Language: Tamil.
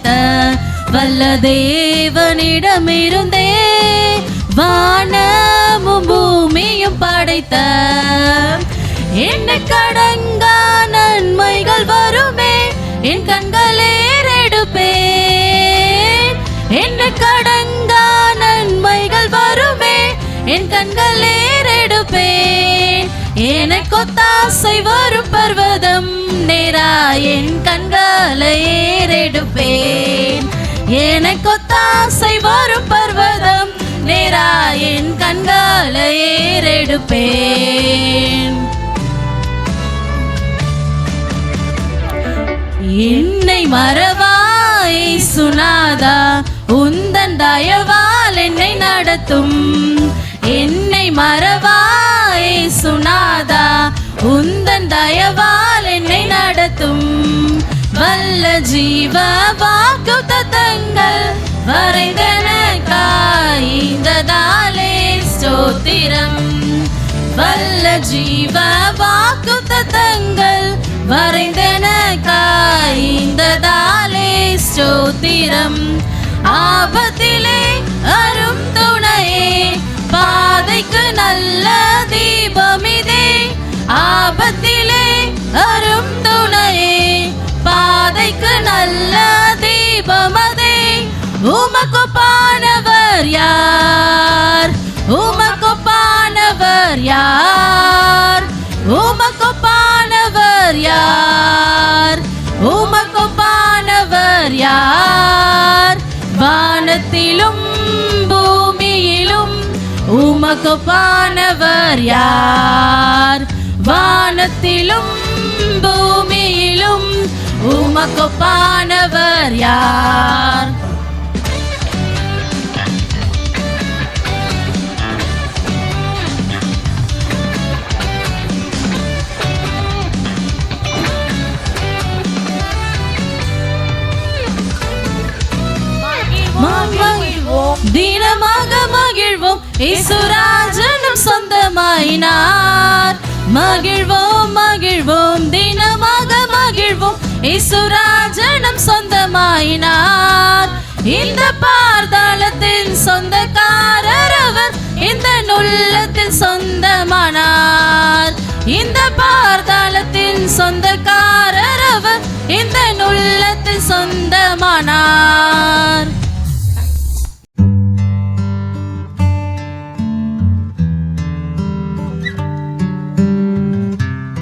படைத்த வல்ல தேவனிடமிருந்தே வானமும் பூமியும் படைத்த எண்ணுக்கடங்கா நன்மைகள் வருமே என் கண்கள் ஏறெடுப்பேன். எண்ணுக்கடங்கா நன்மைகள் வருமே என் கண்கள் ஏறெடுப்பேன். எனக்கொத்தாசை வரும் பர்வதம் நேரா என் கண்களை ஏறெடுப்பேன். எனக்கொத்தாசை வரும் பர்வதம் நேரா என் கண்களை ஏறெடுப்பேன். என்னை மறவாய் சுனாதா உந்தன் தயவால் என்னை நடத்தும். என்னை மறவாய் சுனாதா உந்தன் தயவால் என்னை நடத்தும். வல்ல ஜீவ வாக்குத்தத்தங்கள் வரைந்தனக்காய்ந்ததாலே ஸ்தோத்திரம். வல்ல ஜீவ வாக்குத்தத்தங்கள் வரைந்தனக்காய்ந்ததாலே ஸ்தோத்திரம். ஆபத்திலே அரும் துணையே பாதைக்கு நல்ல தீபமிதே. ஆபத்திலே அரும் துணையே பாதைக்கு நல்ல தீபமதே. உமக்கொப்பானவர் யார்? உமக்கொப்பானவர் யார்? உமக்கொப்பானவர் யார்? உமக்கொப்பானவர் யார்? வானத்திலும் பூமியிலும் உமக்கொப்பானவர் யார்? வானத்திலும் பூமியிலும் உமக்கொப்பானவர் யார்? தினமாக மகிழ்வோம் இயேசுராஜனும் சொந்தமாயினார். மகிழ்வோம் மகிழ்வோம் தினமாக மகிழ்வோம் இயேசுராஜனும் சொந்தமாயினார். இந்த பார்தாளத்தின் சொந்தக்காரர் அவர் இந்த உள்ளத்தில் சொந்தமானார். இந்த பார்தாளத்தின் சொந்தக்காரர் அவர் இந்த உள்ளத்தில் சொந்தமானார்.